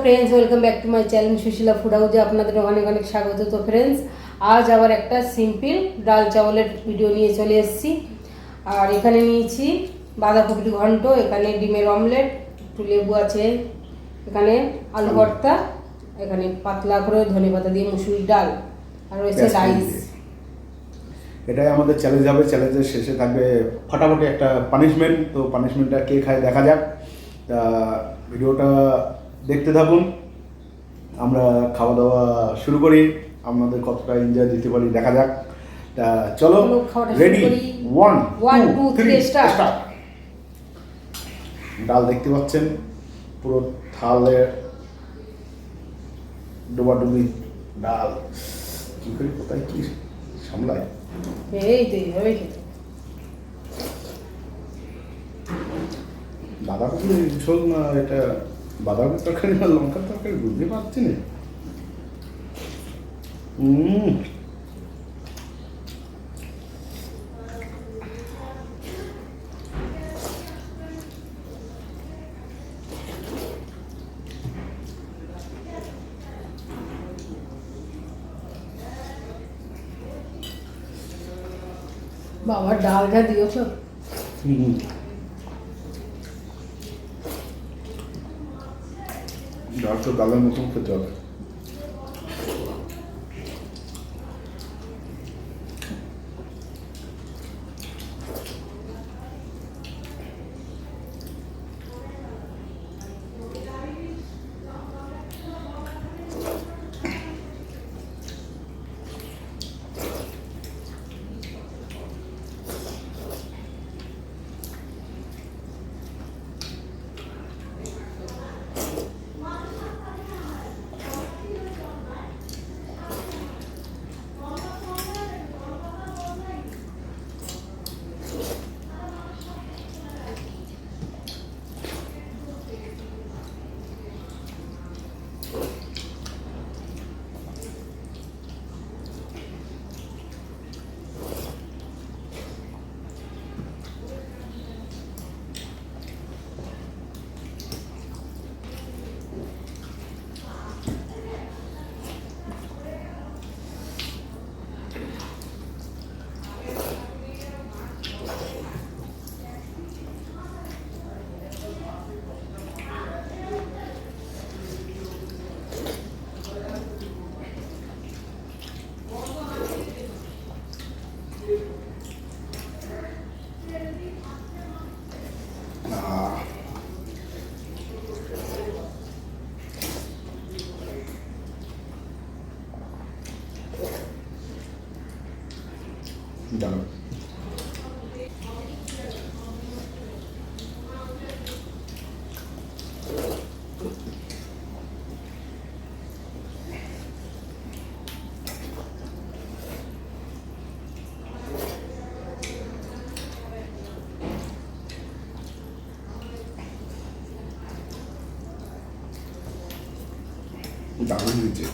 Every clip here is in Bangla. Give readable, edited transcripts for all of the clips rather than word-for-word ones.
Friends, welcome back to my channel Sushila food হাউসে আপনাদের অনেক অনেক স্বাগত। তো ফ্রেন্ডস, আজ আবার একটা সিম্পল ডাল চাওয়ালের ভিডিও নিয়ে চলে এসেছি। আর এখানে নিয়েছি বাঁধাকপির ঘন্ট, এখানে ডিমের অমলেট, একটু লেবু আছে, এখানে আলু ভর্তা, এখানে পাতলা করে ধনেপাতা দিয়ে মুসুরির ডাল, আর রয়েছে রাইস। এটাই আমাদের চ্যালেঞ্জ হবে। চ্যালেঞ্জের শেষে থাকবে ফাটাফাটি একটা পানিশমেন্ট। তো পানিশমেন্টটা কে খায় দেখা যাক। তা ভিডিওটা দেখতে থাকুন, আমরা খাওয়া দাওয়া শুরু করি, আমাদের কতটা এনজয় দিতে পারি দেখা যাক। তা চলো, রেডি, 1 2 3 স্টার্ট। ডাল দেখতে পাচ্ছেন, পুরো থালে ডোবাডুবি ডাল। কি করে কোথায় কি সামলায়, এই তো এইভাবেই খেতে। বাঁধাকপি ঝোল না এটা? বাঁধাকপি তরকারি না লঙ্কার তরকারি বুঝতে পারছি না। বাবা ডালটা দিয়েছো? ডাল তো ডালের মতন খেতে হবে। দাঁড়াও, দারুণ হয়েছে।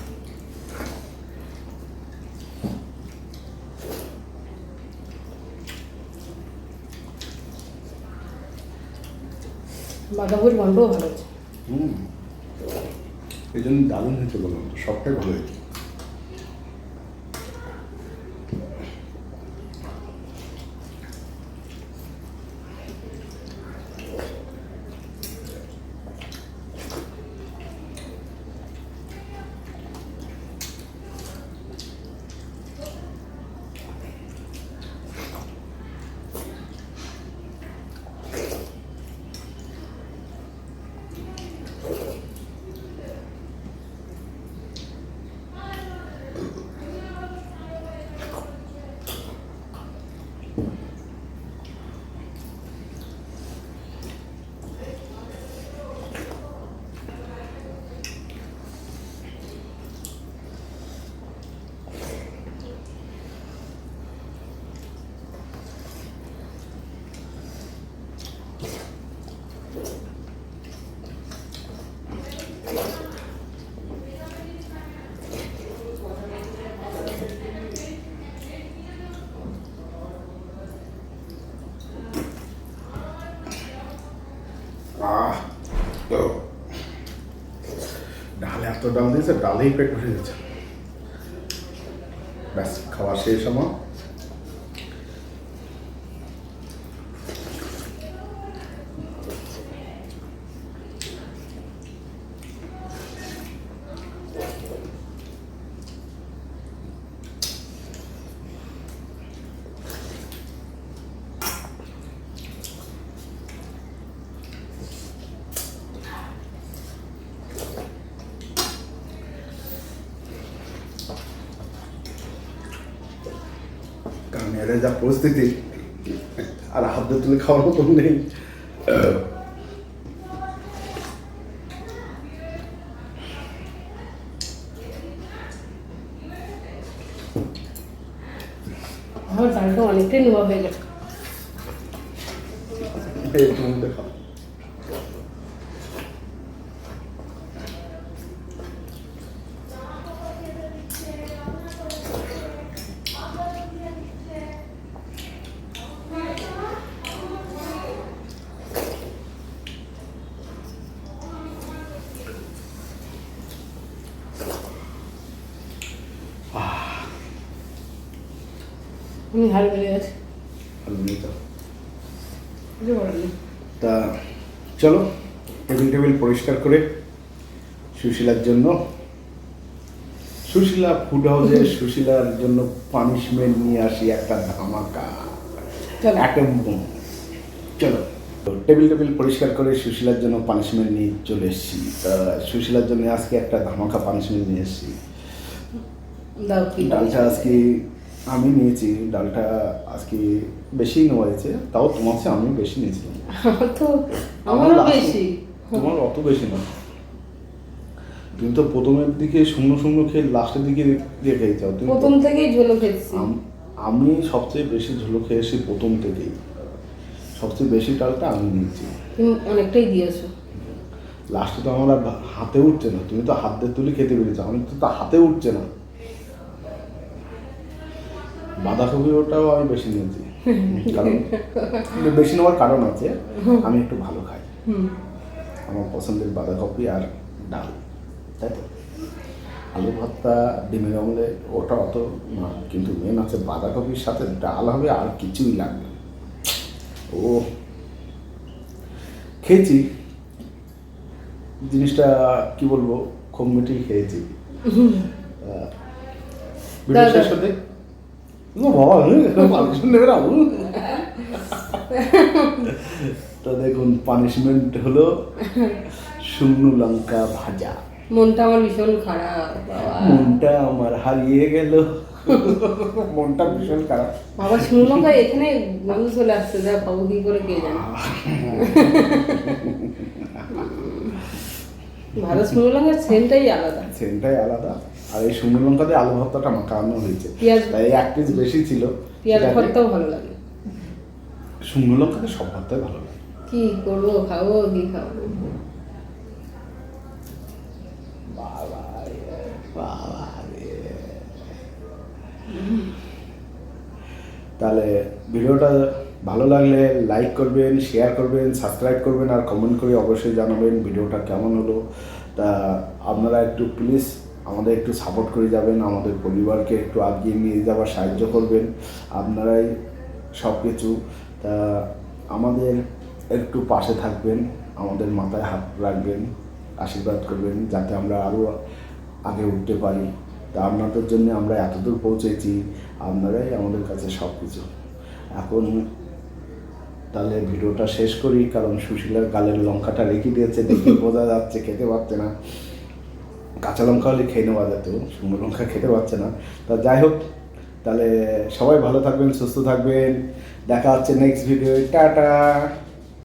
বাঁধাকপির ঘন্টও ভালো আছে। এই জন্য দারুণ হয়েছে বললাম তো, সবটাই ভালো হয়েছে। ডাল দিয়েছে, ডালেই পেট ভরে গেছে। ব্যাস, খাওয়া শেষ আমার। কারণ এর যা পরিস্থিতি, আর হাত দিয়ে তুলে খাওয়ার মতো নেই। আমার ডালটা অনেকটাই নোয়া হয়ে গেছে। এই তোমাদের খাও। আমি হাল বেড়ে গেছে। ভালো নেই তো। কিছু করার নেই। তা চলো টেবিল পরিষ্কার করে সুশীলার জন্য, সুশীলা ফুড হাউসে সুশীলার জন্য পানিশমেন্ট নিয়ে আসি একটা ধামাকা, চলো। একটা বোম। চলো টেবিল পরিষ্কার করে সুশীলার জন্য পানিশমেন্ট নিয়ে চলে এসেছি। তা সুশীলার জন্য আজকে একটা ধামাকা পানিশমেন্ট নিয়ে এসেছি। দাও কি ডালটা আজকে আমি নিয়েছি, ডালটা আজকে বেশি নেওয়া হয়েছে, তাও তোমার চেয়ে আমি বেশি নিয়েছিলাম। তো আমারও বেশি। তোমার অত বেশি না, তুমি তো প্রথমের দিকে শূন্য খেয়ে লাস্টের দিকে দিয়ে খেয়ে যাও। তুমি প্রথম থেকেই ঝোলো খেয়েছি। আমি সবচেয়ে বেশি ঝোলো খেয়েছি প্রথম থেকেই, সবচেয়ে বেশি ডালটা আমি নিয়েছি। তুমি অনেকটাই দিয়েছো। লাস্টে তো আমার আর হাতে উঠছে না, তুমি তো হাত দিয়ে তুলে খেতে পেরেছো, আমি তো হাতে উঠছে না। বাঁধাকপি ওটাও আমি বেশি নিয়েছি, কারণ বেশি নেওয়ার কারণ আছে, আমি একটু ভালো খাই। আমার পছন্দের বাঁধাকপি আর ডাল, তাই তো। আলু ভর্তা, ডিমের অমলেট ওটা অত না, কিন্তু মেন আছে বাঁধাকপির সাথে ডাল হবে, আর কিছুই লাগবে না। ও খেয়েছি জিনিসটা, কি বলবো, খুব মিটিয়ে খেয়েছি। ভিডিও শেষ হতে তো দেখুন, পানিশমেন্ট হলো শুকনো লঙ্কা ভাজা। মনটা আমার ভীষণ খারাপ বাবা। মনটা আমার হারিয়ে গেল, মনটা ভীষণ খারাপ। বাবা শুকনো লঙ্কা এখানে গন্ধ চলে আসছে, যা পাবো কি করে কে জানে। ভালো শুকনো লঙ্কার সেন্টটাই আলাদা। সেন্টটাই আলাদা। আর এই শুকনো লঙ্কাতে আলু ভর্তাটা মাখানো হয়েছে, পেঁয়াজ, তাই এক পিস বেশি ছিল। পেঁয়াজ ভর্তাও ভালো লাগে। শুকনো লঙ্কাতে সব ভর্তাই ভালো লাগে। কি করবো, খাবো কি খাবো। তাহলে ভিডিওটা ভালো লাগলে লাইক করবেন, শেয়ার করবেন, সাবস্ক্রাইব করবেন, আর কমেন্ট করে অবশ্যই জানাবেন ভিডিওটা কেমন হলো। তা আপনারা একটু প্লিজ আমাদের একটু সাপোর্ট করে যাবেন, আমাদের পরিবারকে একটু এগিয়ে নিয়ে যাওয়ার সাহায্য করবেন, আপনারাই সব কিছু। তা আমাদের একটু পাশে থাকবেন, আমাদের মাথায় হাত রাখবেন, আশীর্বাদ করবেন, যাতে আমরা আরও আগে উঠতে পারি। তা আপনাদের জন্য আমরা এতদূর পৌঁছেছি, আপনারাই আমাদের কাছে সব কিছু। এখন তাহলে ভিডিওটা শেষ করি, কারণ সুশীলার গালের লঙ্কাটা রেখে দিয়েছে, দেখে বোঝা যাচ্ছে খেতে পারছে না। কাঁচা লঙ্কা হলে খেয়ে নেওয়া যেত, শুকনো লঙ্কা খেতে পারছে না। তা যাই হোক, তাহলে সবাই ভালো থাকবেন, সুস্থ থাকবেন, দেখা হচ্ছে নেক্সট ভিডিও। টাটা।